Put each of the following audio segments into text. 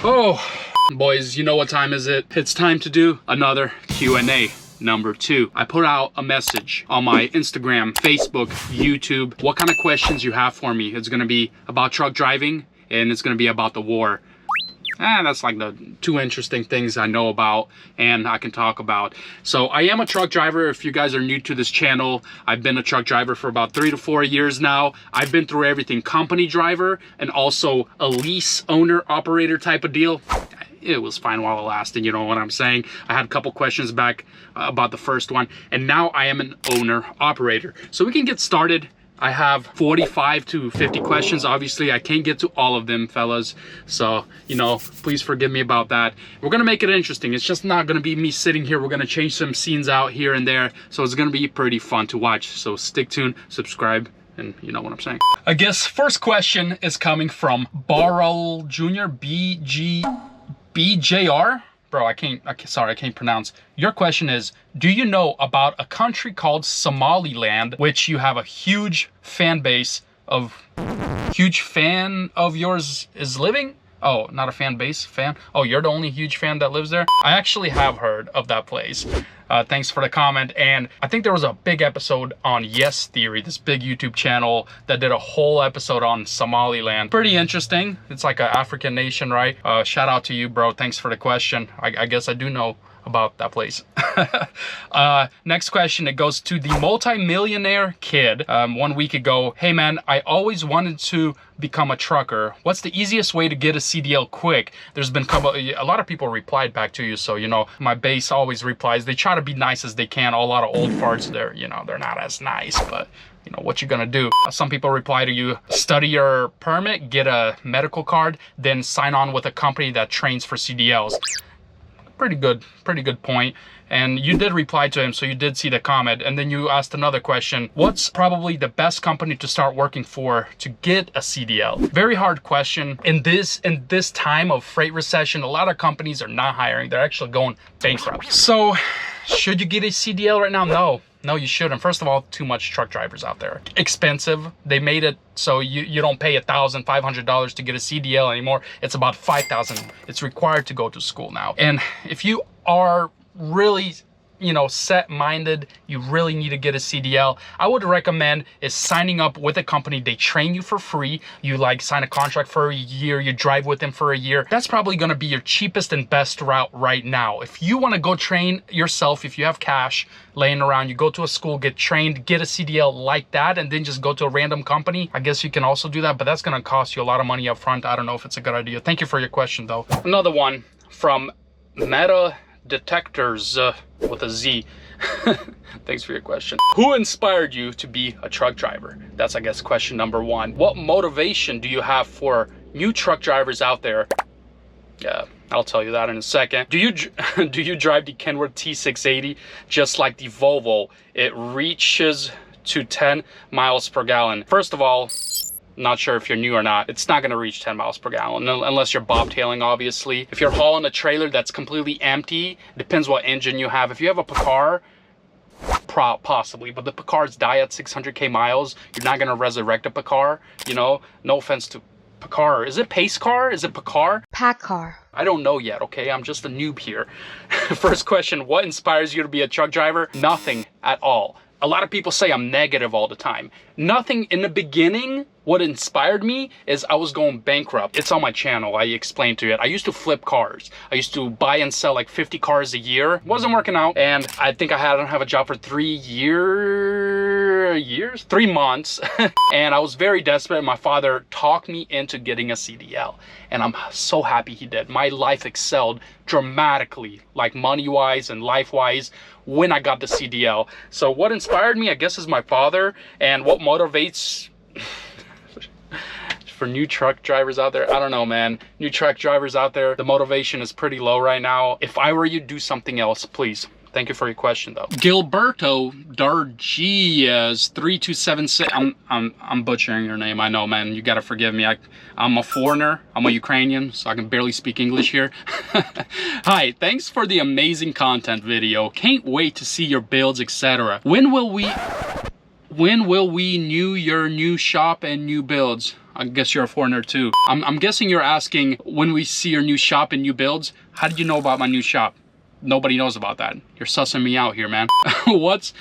Oh, boys, you know what time is it? It's time to do another Q&A. Number 2, I put out a message on my Instagram, Facebook, YouTube, what kind of questions you have for me. It's gonna be about truck driving and it's gonna be about the war. That's like the 2 interesting things I know about and I can talk about. So I am a truck driver. If you guys are new to this channel, I've been a truck driver for about 3 to 4 years now. I've been through everything, company driver and also a lease owner operator type of deal. It was fine while it lasted, you know what I'm saying? I had a couple questions back about the first one, and now I am an owner operator. So we can get started. I have 45 to 50 questions. Obviously, I can't get to all of them, fellas. So, you know, please forgive me about that. We're gonna make it interesting. It's just not gonna be me sitting here. We're gonna change some scenes out here and there. So it's gonna be pretty fun to watch. So stick tuned, subscribe, and you know what I'm saying. I guess first question is coming from Barrel Jr. BJR. Bro, sorry, I can't pronounce. Your question is, do you know about a country called Somaliland, which you have a huge fan base of, huge fan of yours is living? Oh, not a fan base, fan? Oh, you're the only huge fan that lives there? I actually have heard of that place. Thanks for the comment. And I think there was a big episode on Yes Theory, this big YouTube channel that did a whole episode on Somaliland. Pretty interesting. It's like an African nation, right? Shout out to you, bro. Thanks for the question. I guess I do know about that place. Next question, it goes to the multi-millionaire kid. 1 week ago, hey man, I always wanted to become a trucker. What's the easiest way to get a CDL quick? There's been a lot of people replied back to you, so you know my base always replies. They try to be nice as they can. A lot of old farts, they're not as nice, but you know what you're gonna do. Some people reply to you, study your permit, get a medical card, then sign on with a company that trains for CDLs. Pretty good point. And you did reply to him, so you did see the comment. And then you asked another question, what's probably the best company to start working for to get a CDL? Very hard question. In this time of freight recession, a lot of companies are not hiring. They're actually going bankrupt. So should you get a CDL right now? No, you shouldn't. First of all, too much truck drivers out there. Expensive. They made it so you don't pay $1,500 to get a CDL anymore. It's about $5,000. It's required to go to school now. And if you are really, you know, set-minded, you really need to get a CDL, I would recommend is signing up with a company. They train you for free. You like sign a contract for a year, you drive with them for a year. That's probably going to be your cheapest and best route right now. If you want to go train yourself, if you have cash laying around, you go to a school, get trained, get a CDL like that, and then just go to a random company. I guess you can also do that, but that's going to cost you a lot of money up front. I don't know if it's a good idea. Thank you for your question though. Another one from Meta Detectors with a Z. Thanks for your question. Who inspired you to be a truck driver? That's, I guess, question number 1. What motivation do you have for new truck drivers out there? Yeah, I'll tell you that in a second. Do you drive the Kenworth T680 just like the Volvo? It reaches to 10 miles per gallon. First of all, not sure if you're new or not, it's not going to reach 10 miles per gallon unless you're bobtailing, obviously. If you're hauling a trailer that's completely empty, depends what engine you have. If you have a Packard, possibly, but the Packards die at 600k miles. You're not going to resurrect a Packard, you know. No offense to Packard. Is it Pace Car? Is it Packard? Packard. I don't know yet, okay? I'm just a noob here. First question, what inspires you to be a truck driver? Nothing at all. A lot of people say I'm negative all the time. Nothing in the beginning. What inspired me is I was going bankrupt. It's on my channel. I explained to it. I used to flip cars. I used to buy and sell like 50 cars a year. It wasn't working out. And I think I don't have a job for 3 months. And I was very desperate. My father talked me into getting a CDL. And I'm so happy he did. My life excelled dramatically, like money-wise and life-wise, when I got the CDL. So what inspired me, I guess, is my father. And what motivates for new truck drivers out there, I don't know, man. New truck drivers out there, the motivation is pretty low right now. If I were you, do something else, please. Thank you for your question though. Gilberto Dargias 3276. I'm butchering your name. I know, man. You gotta forgive me. I'm a foreigner. I'm a Ukrainian, so I can barely speak English here. Hi, thanks for the amazing content video. Can't wait to see your builds, etc. When will we new your new shop and new builds? I guess you're a foreigner too. I'm guessing you're asking, when we see your new shop and new builds, how did you know about my new shop? Nobody knows about that. You're sussing me out here, man. What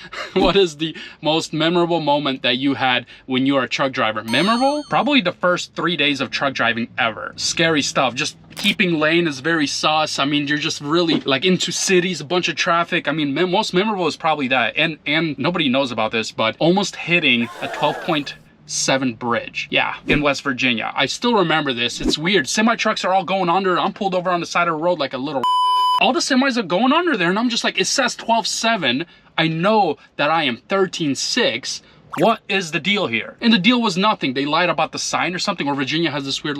is the most memorable moment that you had when you were a truck driver? Memorable? Probably the first 3 days of truck driving ever. Scary stuff. Just keeping lane is very sus. I mean, you're just really like into cities, a bunch of traffic. I mean, most memorable is probably that. And nobody knows about this, but almost hitting a 12.7 bridge. Yeah, in West Virginia. I still remember this. It's weird. Semi trucks are all going under. I'm pulled over on the side of the road like a little. All the semis are going under there, and I'm just like, it says 12.7. I know that I am 13.6. What is the deal here? And the deal was nothing. They lied about the sign or something, or Virginia has this weird...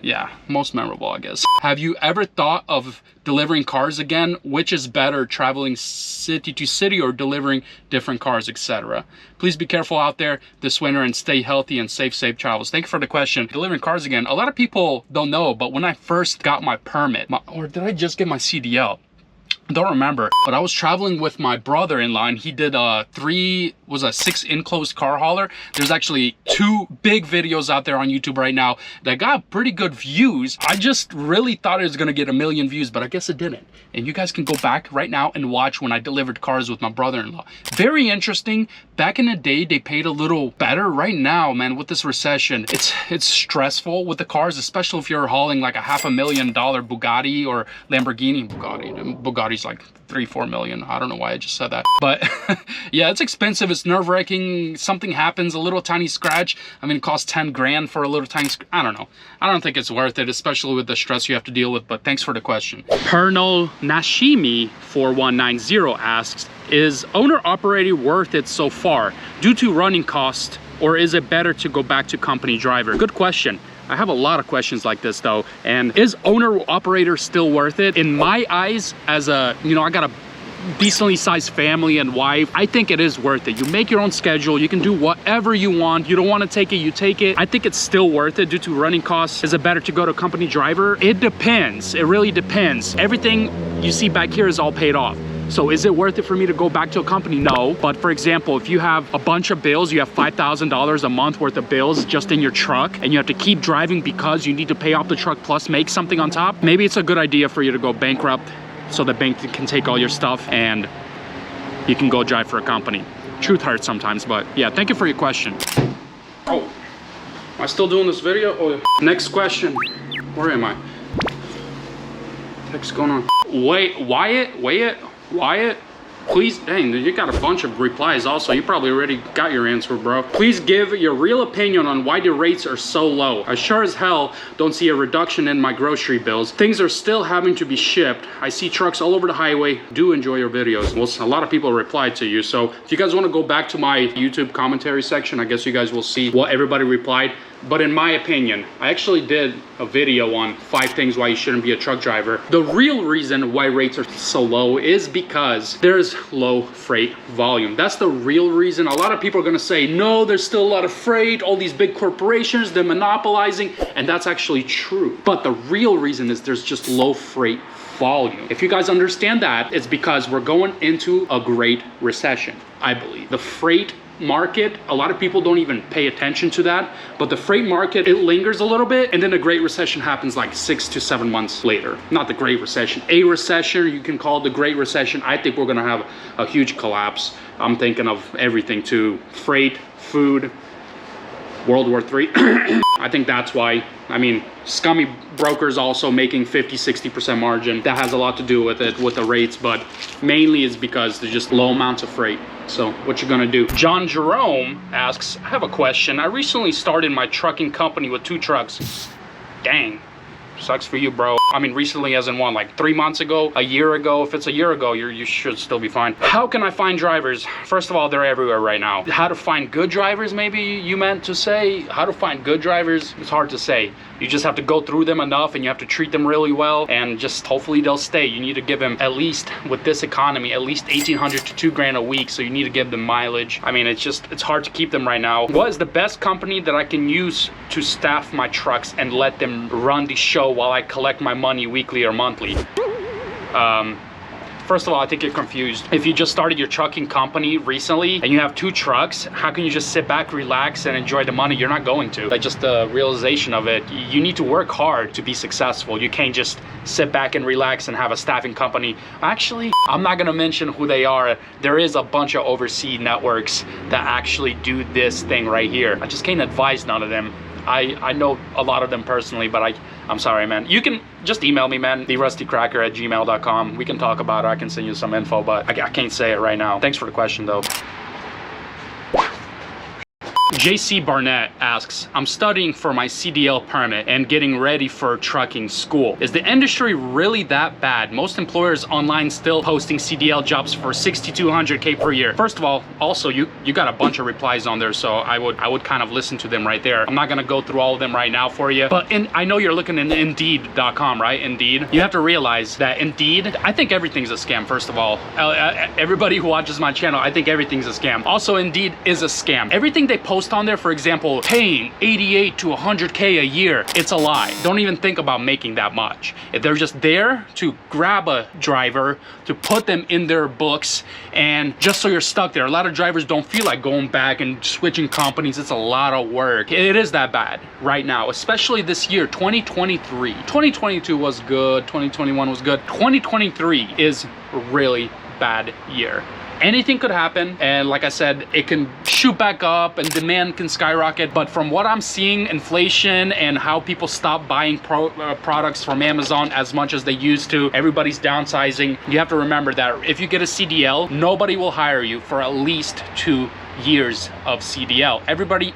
Yeah, most memorable, I guess. Have you ever thought of delivering cars again? Which is better, traveling city to city or delivering different cars, etc.? Please be careful out there this winter and stay healthy and safe travels. Thank you for the question. Delivering cars again. A lot of people don't know, but when I first got my permit, or did I just get my CDL? I don't remember, but I was traveling with my brother-in-law and he did a 6 enclosed car hauler. There's actually 2 big videos out there on YouTube right now that got pretty good views. I just really thought it was gonna get 1 million views, but I guess it didn't. And you guys can go back right now and watch when I delivered cars with my brother-in-law. Very interesting. Back in the day, they paid a little better. Right now, man, with this recession, it's stressful with the cars, especially if you're hauling like a $500,000 Bugatti or Lamborghini. Bugatti's like 3-4 million. I don't know why I just said that, but yeah, it's expensive. It's nerve-wracking. Something happens, a little tiny scratch. I mean, it costs 10 grand for a little tiny I don't know. I don't think it's worth it, especially with the stress you have to deal with, but thanks for the question. Pernal Nashimi 4190 asks, is owner-operator worth it so far due to running cost, or is it better to go back to company driver? Good question. I have a lot of questions like this though. And is owner-operator still worth it? In my eyes, as a, I got a decently sized family and wife, I think it is worth it. You make your own schedule, you can do whatever you want. You don't want to take it, you take it. I think it's still worth it due to running costs. Is it better to go to company driver? It depends. It really depends. Everything you see back here is all paid off. So is it worth it for me to go back to a company? No. But for example, if you have a bunch of bills, you have $5,000 a month worth of bills just in your truck, and you have to keep driving because you need to pay off the truck plus make something on top, maybe it's a good idea for you to go bankrupt so the bank can take all your stuff and you can go drive for a company. Truth hurts sometimes, but yeah, thank you for your question. Oh, am I still doing this video? Oh, next question. Where am I? What's going on? Wait, Wyatt, please, dang, you got a bunch of replies also. You probably already got your answer, bro. Please give your real opinion on why the rates are so low. I sure as hell don't see a reduction in my grocery bills. Things are still having to be shipped. I see trucks all over the highway. Do enjoy your videos. Well, a lot of people replied to you. So if you guys want to go back to my YouTube commentary section, I guess you guys will see what everybody replied. But in my opinion, I actually did a video on 5 things why you shouldn't be a truck driver. The real reason why rates are so low is because there's low freight volume. That's the real reason. A lot of people are gonna say, no, there's still a lot of freight, all these big corporations, they're monopolizing, and that's actually true. But the real reason is there's just low freight volume. If you guys understand that, it's because we're going into a great recession, I believe. The freight market, a lot of people don't even pay attention to that, but the freight market, it lingers a little bit, and then the Great Recession happens like 6 to 7 months later. Not the Great Recession, a recession, you can call it the Great Recession. I think we're gonna have a huge collapse. I'm thinking of everything too. Freight, food, World War III. I think that's why. I mean, scummy brokers also making 50-60% margin. That has a lot to do with it, with the rates, but mainly it's because there's just low amounts of freight. So what you gonna do? John Jerome asks, I have a question. I recently started my trucking company with 2 trucks. Dang, sucks for you, bro. I mean, recently as in one, like 3 months ago, a year ago. If it's a year ago, you should still be fine. How can I find drivers? First of all, they're everywhere right now. How to find good drivers, maybe you meant to say? How to find good drivers? It's hard to say. You just have to go through them enough and you have to treat them really well, and just hopefully they'll stay. You need to give them, at least with this economy, at least 1,800 to 2 grand a week. So you need to give them mileage. I mean, it's hard to keep them right now. What is the best company that I can use to staff my trucks and let them run the show while I collect my money weekly or monthly? First of all, I think you're confused. If you just started your trucking company recently and you have 2 trucks, how can you just sit back, relax, and enjoy the money? You're not going to. Like, just the realization of it, you need to work hard to be successful. You can't just sit back and relax and have a staffing company. Actually, I'm not gonna mention who they are. There is a bunch of overseas networks that actually do this thing right here. I just can't advise none of them. I know a lot of them personally, but I'm sorry, man. You can just email me, man, TheRustyCracker@gmail.com. We can talk about it. I can send you some info, but I can't say it right now. Thanks for the question, though. JC Barnett asks, I'm studying for my CDL permit and getting ready for trucking school. Is the industry really that bad? Most employers online still posting CDL jobs for $6,200K per year. First of all, also you got a bunch of replies on there, so I would kind of listen to them right there. I'm not gonna go through all of them right now for you, but I know you're looking in Indeed.com, right? Indeed. You have to realize that Indeed, I think everything's a scam. First of all, everybody who watches my channel, I think everything's a scam. Also, Indeed is a scam. Everything they post on there, for example, paying 88 to 100K a year, it's a lie. Don't even think about making that much. If they're just there to grab a driver, to put them in their books, and just so you're stuck there. A lot of drivers don't feel like going back and switching companies. It's a lot of work. It is that bad right now, especially this year, 2023. 2022 was good, 2021 was good. 2023 is a really bad year. Anything could happen, and like I said, it can shoot back up and demand can skyrocket, but from what I'm seeing, inflation and how people stop buying products from Amazon as much as they used to, everybody's downsizing. You have to remember that if you get a CDL, nobody will hire you for at least 2 years of CDL.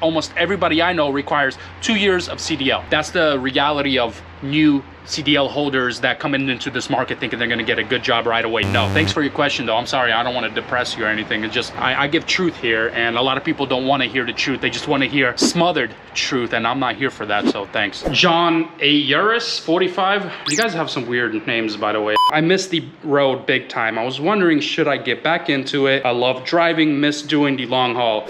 Almost everybody I know requires 2 years of CDL. That's the reality of new CDL holders that come into this market thinking they're gonna get a good job right away. No. Thanks for your question, though. I'm sorry, I don't want to depress you or anything. It's just, I give truth here, and a lot of people don't want to hear the truth. They just want to hear smothered truth, and I'm not here for that, so thanks. John Ayuris, 45. You guys have some weird names, by the way. I miss the road big time. I was wondering, should I get back into it? I love driving, miss doing the long haul.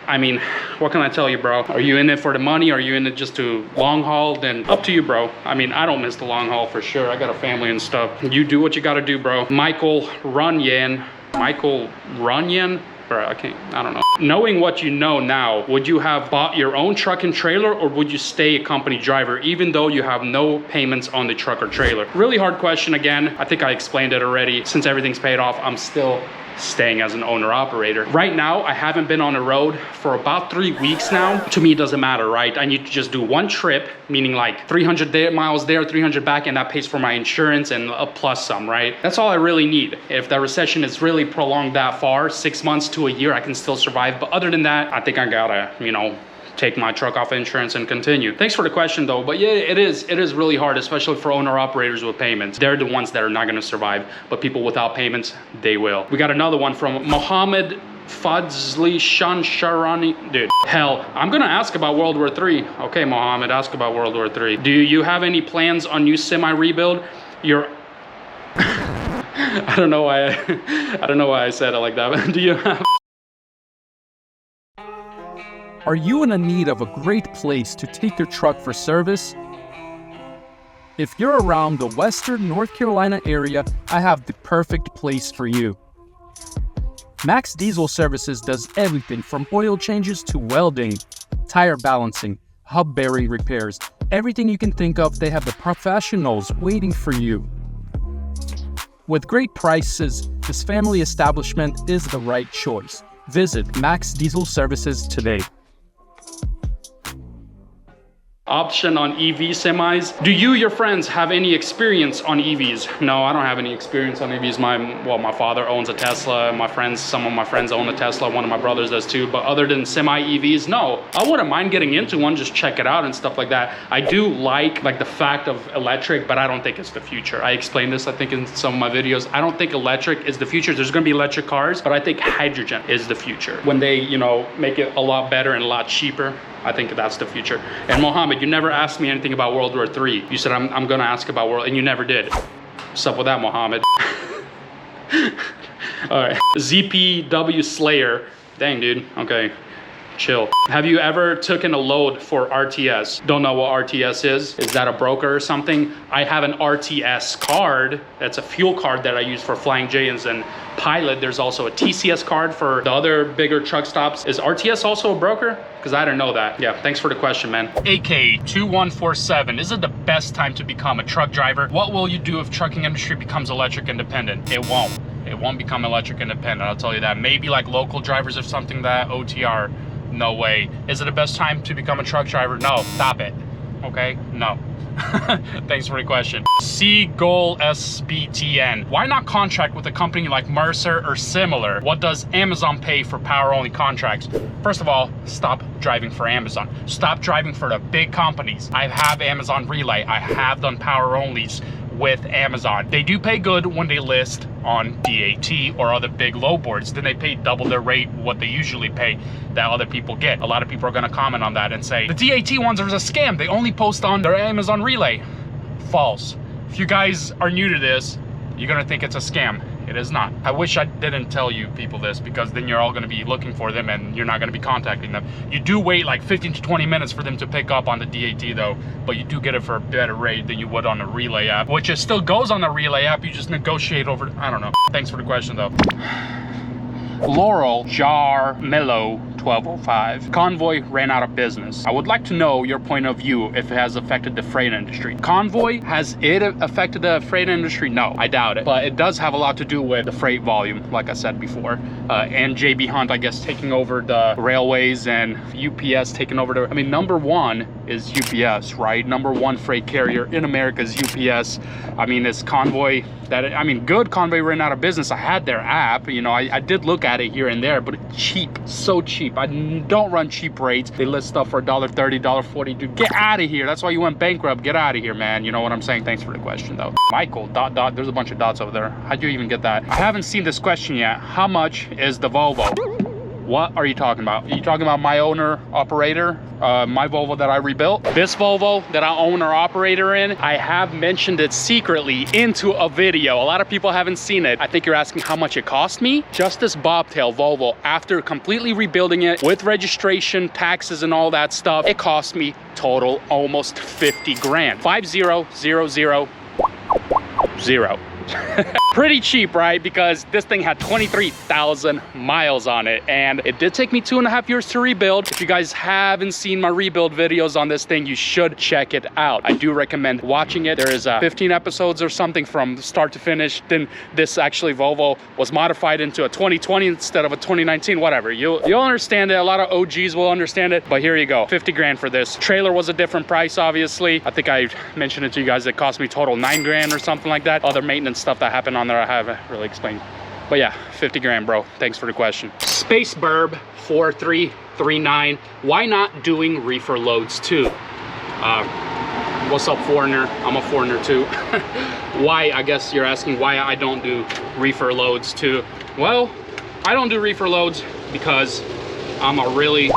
I mean, what can I tell you, bro? Are you in it for the money? Are you in it just to long haul? Then up to you, bro. I mean, I don't miss the long haul for sure. I got a family and stuff. You do what you gotta do, bro. Michael Runyon. Bro, I don't know. Knowing what you know now, would you have bought your own truck and trailer, or would you stay a company driver even though you have no payments on the truck or trailer? Really hard question again. I think I explained it already. Since everything's paid off, I'm still staying as an owner operator. Right now, I haven't been on the road for about 3 weeks now. To me, it doesn't matter, right? I need to just do one trip, meaning like 300 miles there, 300 back, and that pays for my insurance and a plus some, right? That's all I really need. If the recession is really prolonged that far, 6 months to a year, I can still survive. But other than that, I think I gotta, take my truck off insurance and continue. Thanks for the question, though. But yeah, it is really hard, especially for owner operators with payments. They're the ones that are not gonna survive, but people without payments, they will. We got another one from Mohammed Fadzli Shansharani. Dude, hell, I'm gonna ask about World War III. Okay, Mohammed, ask about World War III. Do you have any plans on new semi rebuild? I don't know why I said it like that, but do you have... Are you in need of a great place to take your truck for service? If you're around the Western North Carolina area, I have the perfect place for you. Max Diesel Services does everything from oil changes to welding, tire balancing, hub bearing repairs. Everything you can think of, they have the professionals waiting for you. With great prices, this family establishment is the right choice. Visit Max Diesel Services today. Option on EV semis. Do you, your friends, have any experience on EVs? No, I don't have any experience on EVs. My father owns a Tesla. Some of my friends own a Tesla. One of my brothers does too. But other than semi EVs, no. I wouldn't mind getting into one, just check it out and stuff like that. I do like the fact of electric, but I don't think it's the future. I explained this, I think, in some of my videos. I don't think electric is the future. There's gonna be electric cars, but I think hydrogen is the future. When they, make it a lot better and a lot cheaper, I think that's the future. And Mohammed, you never asked me anything about World War III. You said I'm gonna ask about and you never did. What's up with that, Mohammed? All right, ZPW Slayer. Dang, dude, okay. chill. Have you ever taken a load for RTS? Don't know what RTS is? Is that a broker or something? I have an RTS card. That's a fuel card that I use for Flying J-ins and Pilot. There's also a TCS card for the other bigger truck stops. Is RTS also a broker? Because I didn't know that. Yeah, thanks for the question, man. AK2147, is it the best time to become a truck driver? What will you do if trucking industry becomes electric independent? It won't. It won't become electric independent, I'll tell you that. Maybe like local drivers or something, that OTR, no way. Is it the best time to become a truck driver? No, stop it, okay? No. Thanks for the question. Seagull SBTN. Why not contract with a company like Mercer or similar? What does Amazon pay for power only contracts? First of all, stop driving for Amazon. Stop driving for the big companies. I have Amazon Relay. I have done power onlys with Amazon. They do pay good when they list on DAT or other big low boards. Then they pay double their rate what they usually pay that other people get. A lot of people are gonna comment on that and say, the DAT ones are a scam. They only post on their Amazon Relay. False. If you guys are new to this, you're gonna think it's a scam. It is not. I wish I didn't tell you people this, because then you're all gonna be looking for them and you're not gonna be contacting them. You do wait like 15 to 20 minutes for them to pick up on the DAT though, but you do get it for a better rate than you would on the Relay app, which it still goes on the Relay app, you just negotiate over, I don't know. Thanks for the question though. Laurel Jar Mellow 1205. Convoy ran out of business. I would like to know your point of view if it has affected the freight industry. Convoy, has it affected the freight industry? No, I doubt it. But it does have a lot to do with the freight volume, like I said before. And JB Hunt, I guess, taking over the railways and UPS taking over the, I mean, number one is UPS, right? Number one freight carrier in America is UPS. I mean, is Convoy, that, I mean, good. Convoy ran out of business. I had their app, you know, I did look at it here and there, but it's cheap, so cheap. I don't run cheap rates. They list stuff for $1.30, $1.40. Dude, get out of here. That's why you went bankrupt. Get out of here, man. You know what I'm saying? Thanks for the question though. Michael, dot, there's a bunch of dots over there. How'd you even get that? I haven't seen this question yet. How much is the Volvo? What are you talking about? Are you talking about my owner operator? My Volvo that I rebuilt? This Volvo that I own or operator in, I have mentioned it secretly into a video. A lot of people haven't seen it. I think you're asking how much it cost me? Just this bobtail Volvo, after completely rebuilding it with registration, taxes and all that stuff, it cost me total almost 50 grand. 5000. Pretty cheap, right? Because this thing had 23,000 miles on it, and it did take me 2.5 years to rebuild. If you guys haven't seen my rebuild videos on this thing, you should check it out. I do recommend watching it. There is 15 episodes or something from start to finish. Then this actually Volvo was modified into a 2020 instead of a 2019, whatever. You'll understand it. A lot of OGs will understand it, but here you go. 50 grand for this. Trailer was a different price, obviously. I think I mentioned it to you guys. It cost me total 9 grand or something like that. Other maintenance stuff that happened on there I haven't really explained, but yeah, 50 grand, bro. Thanks for the question. Space Burb 4339. Why not doing reefer loads too? What's up, foreigner? I'm a foreigner too. Why, I guess you're asking why I don't do reefer loads too. Well, I don't do reefer loads because I'm a really,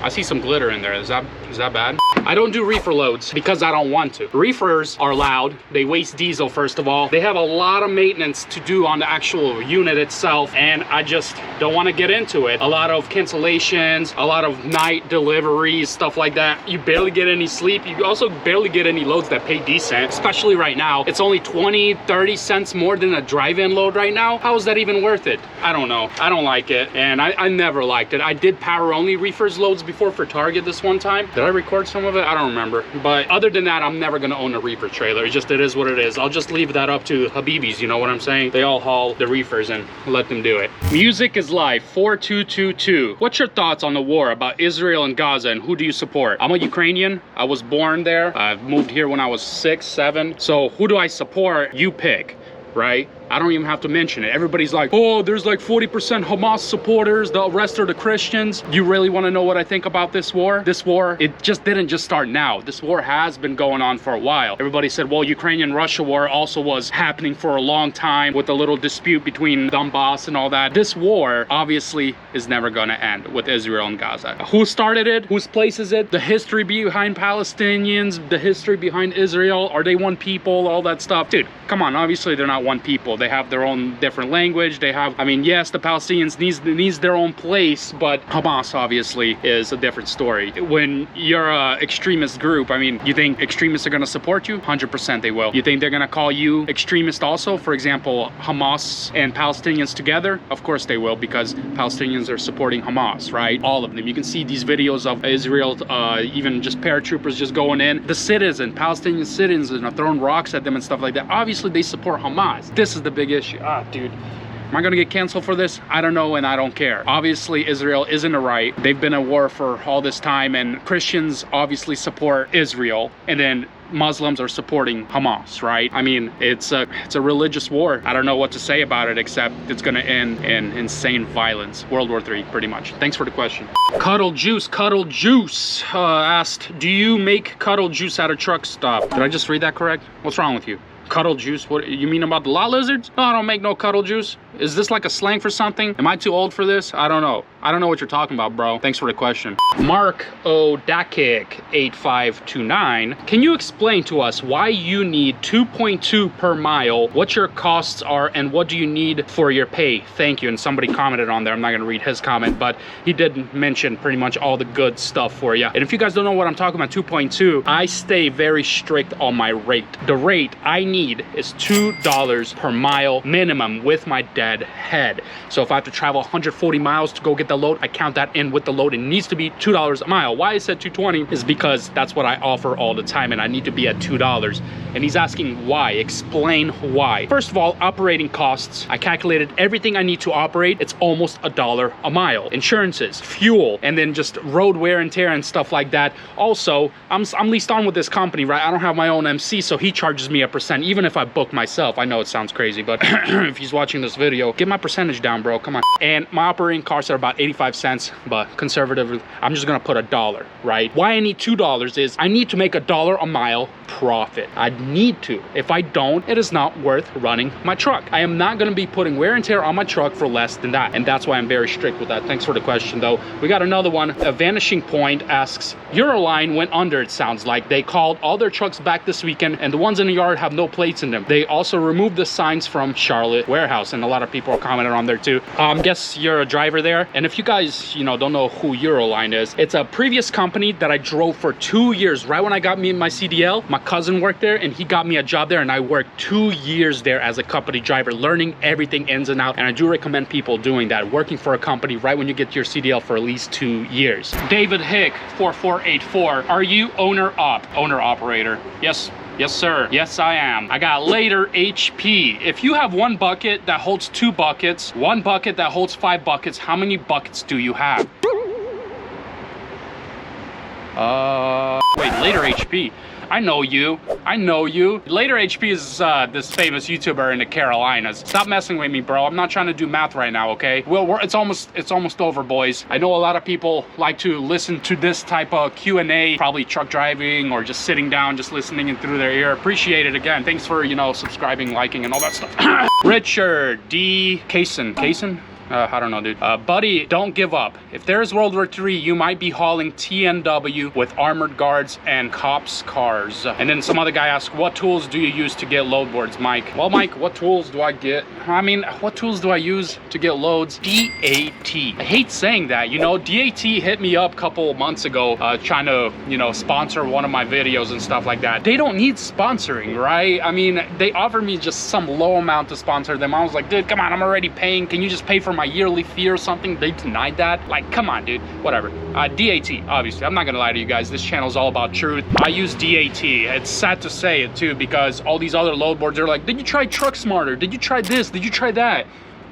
I see some glitter in there. Is that bad? I don't do reefer loads because I don't want to. Reefers are loud. They waste diesel, first of all. They have a lot of maintenance to do on the actual unit itself, and I just don't want to get into it. A lot of cancellations, a lot of night deliveries, stuff like that. You barely get any sleep. You also barely get any loads that pay decent, especially right now. It's only 20, 30 cents more than a drive-in load right now. How is that even worth it? I don't know. I don't like it, and I never liked it. I did power-only reefers loads before for Target this one time. Did I record some of it? I don't remember. But other than that, I'm never gonna own a reefer trailer. It is what it is. I'll just leave that up to Habibis, you know what I'm saying? They all haul the reefers and let them do it. Music is Life 4222. What's your thoughts on the war about Israel and Gaza, and who do you support? I'm a Ukrainian. I was born there. I moved here when I was 6, 7. So who do I support? You pick, right? I don't even have to mention it. Everybody's like, oh, there's like 40% Hamas supporters, the rest are the Christians. You really want to know what I think about this war? This war, it just didn't just start now. This war has been going on for a while. Everybody said, well, Ukrainian-Russia war also was happening for a long time with a little dispute between Donbass and all that. This war obviously is never going to end with Israel and Gaza. Who started it? Whose place is it? The history behind Palestinians, the history behind Israel. Are they one people? All that stuff. Dude, come on. Obviously, they're not one people. They have their own different language. They have, I mean, yes, the Palestinians needs their own place, but Hamas obviously is a different story. When you're a extremist group, I mean, you think extremists are going to support you? 100% they will. You think they're going to call you extremist also? For example, Hamas and Palestinians together? Of course they will, because Palestinians are supporting Hamas, right? All of them. You can see these videos of Israel, even just paratroopers just going in. The Palestinian citizens are throwing rocks at them and stuff like that. Obviously they support Hamas. This is the big issue. Dude. Am I gonna get canceled for this? I don't know, and I don't care. Obviously, Israel isn't a right. They've been at war for all this time, and Christians obviously support Israel, and then Muslims are supporting Hamas, right? I mean, it's a religious war. I don't know what to say about it, except it's gonna end in insane violence. World War III, pretty much. Thanks for the question. Cuddle Juice asked, do you make cuddle juice at a truck stop? Did I just read that correct? What's wrong with you? Cuddle juice? What you mean about the lot lizards? No, I don't make no cuddle juice. Is this like a slang for something? Am I too old for this? I don't know. I don't know what you're talking about, bro. Thanks for the question. Mark O'Dakic 8529. Can you explain to us why you need 2.2 per mile, what your costs are, and what do you need for your pay? Thank you. And somebody commented on there. I'm not gonna read his comment, but he did mention pretty much all the good stuff for you. And if you guys don't know what I'm talking about, 2.2, I stay very strict on my rate. The rate I need is $2 per mile minimum with my dead head. So if I have to travel 140 miles to go get the load, I count that in with the load. It needs to be $2 a mile. Why I said 220 is because that's what I offer all the time, and I need to be at $2. And he's asking why. Explain why. First of all, operating costs. I calculated everything I need to operate. It's almost $1 a mile. Insurances, fuel, and then just road wear and tear and stuff like that. Also, I'm leased on with this company, right? I don't have my own MC, so he charges me a percent, even if I book myself. I know it sounds crazy, but if he's watching this video, get my percentage down, bro. Come on. And my operating costs are about 85 cents, but conservatively, I'm just gonna put $1, right? Why I need $2 is I need to make $1 a mile profit. I need to. If I don't, it is not worth running my truck. I am not gonna be putting wear and tear on my truck for less than that, and that's why I'm very strict with that. Thanks for the question, though. We got another one. A Vanishing Point asks, Euroline went under, it sounds like. They called all their trucks back this weekend, and the ones in the yard have no plates in them. They also removed the signs from Charlotte warehouse, and a lot of people are commenting on there too. Guess you're a driver there, and if you guys, you know, don't know who Euroline is, it's a previous company that I drove for 2 years. Right when I got me my CDL, my cousin worked there, and he got me a job there, and I worked 2 years there as a company driver, learning everything ins and out. And I do recommend people doing that, working for a company right when you get your CDL for at least 2 years. David Hick 4484, are you owner operator? Yes, sir. Yes, I am. I got later HP. If you have one bucket that holds 2 buckets, one bucket that holds 5 buckets, how many buckets do you have? Wait, later HP. I know you. Later HP is this famous YouTuber in the Carolinas. Stop messing with me, bro. I'm not trying to do math right now, okay? Well, it's almost over, boys. I know a lot of people like to listen to this type of Q&A, probably truck driving or just sitting down, just listening and through their ear. Appreciate it again. Thanks for, you know, subscribing, liking, and all that stuff. Richard D. Kaysen? I don't know, dude. Buddy, don't give up. If there's World War III, you might be hauling TNW with armored guards and cops' cars. And then some other guy asked, what tools do you use to get load boards, Mike? Well, Mike, what tools do I get? I mean, what tools do I use to get loads? DAT. I hate saying that, you know. DAT hit me up a couple months ago trying to, you know, sponsor one of my videos and stuff like that. They don't need sponsoring, right? I mean, they offered me just some low amount to sponsor them. I was like, dude, come on, I'm already paying. Can you just pay for my yearly fee or something? They denied that. Like, come on, dude. Whatever. DAT, obviously. I'm not gonna lie to you guys. This channel is all about truth. I use DAT. It's sad to say it too, because all these other load boards are like, did you try Truck Smarter? Did you try this? Did you try that?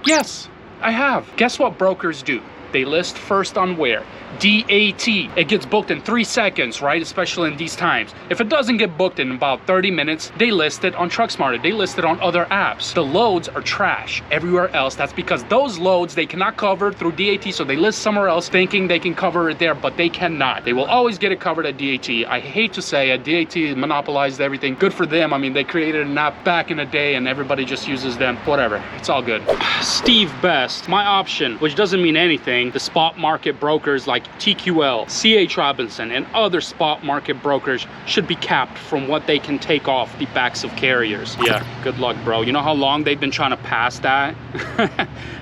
Yes, I have. Guess what brokers do? They list first on where? DAT. It gets booked in 3 seconds, right? Especially in these times. If it doesn't get booked in about 30 minutes, they list it on TruckSmarter. They list it on other apps. The loads are trash everywhere else. That's because those loads they cannot cover through DAT, so they list somewhere else thinking they can cover it there, but they cannot. They will always get it covered at DAT. I hate to say it, DAT monopolized everything. Good for them. I mean, they created an app back in the day and everybody just uses them. Whatever. It's all good. Steve Best, my option, which doesn't mean anything, saying the spot market brokers like TQL, CH Robinson, and other spot market brokers should be capped from what they can take off the backs of carriers. Yeah, good luck, bro. You know how long they've been trying to pass that?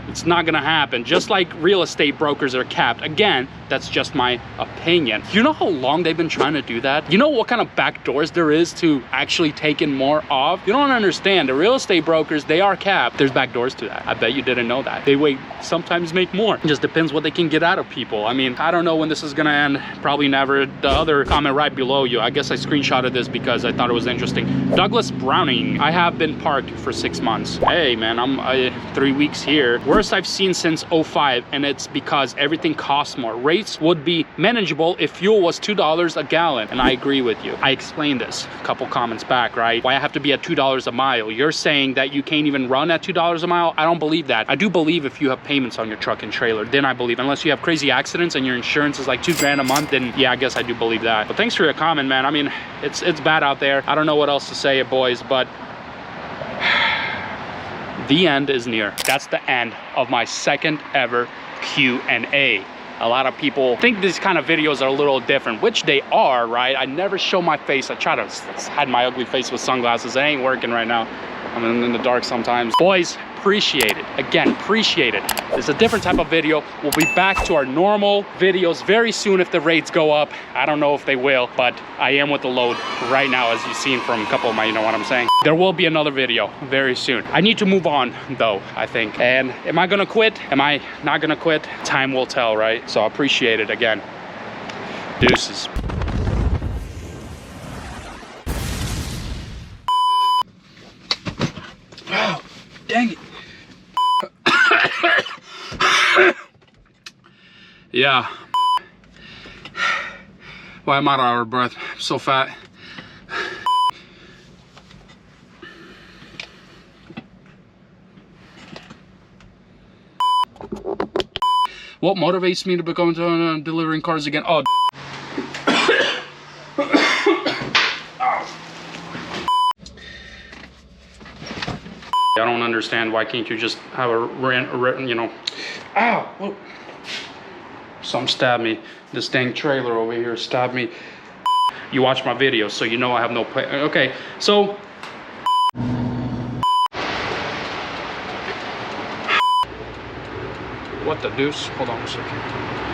It's not gonna happen. Just like real estate brokers are capped. Again, that's just my opinion. You know how long they've been trying to do that? You know what kind of back doors there is to actually taking more off? You don't understand. The real estate brokers, they are capped. There's back doors to that. I bet you didn't know that. They sometimes make more. It just depends what they can get out of people. I mean, I don't know when this is gonna end. Probably never. The other comment right below you, I guess I screenshotted this because I thought it was interesting. Douglas Browning, I have been parked for 6 months. Hey man, I'm 3 weeks here. Worst I've seen since 05, and it's because everything costs more. Rates would be manageable if fuel was $2 a gallon, and I agree with you. I explained this a couple comments back, right? Why I have to be at $2 a mile. You're saying that you can't even run at $2 a mile? I don't believe that. I do believe if you have payments on your truck and trailer, then I believe. Unless you have crazy accidents and your insurance is like $2 grand a month, then yeah, I guess I do believe that. But thanks for your comment, man. I mean, it's bad out there. I don't know what else to say, boys, but the end is near. That's the end of my second ever Q&A. A lot of people think these kind of videos are a little different, which they are, right? I never show my face. I try to hide my ugly face with sunglasses. It ain't working right now. I'm in the dark sometimes. Boys, appreciate it. Again, appreciate it. It's a different type of video. We'll be back to our normal videos very soon if the rates go up. I don't know if they will, but I am with the load right now, as you've seen from a couple of my, you know what I'm saying? There will be another video very soon. I need to move on though, I think. And am I gonna quit? Am I not gonna quit? Time will tell, right? So I appreciate it again. Deuces. Oh, dang it. Yeah. Why am I out of breath? I'm so fat. What motivates me to become delivering cars again? Oh. I don't understand, why can't you just have a you know, ow, whoa. Some stabbed me. This dang trailer over here stabbed me. You watch my videos, so you know I have no play. Okay, so what the deuce? Hold on a second.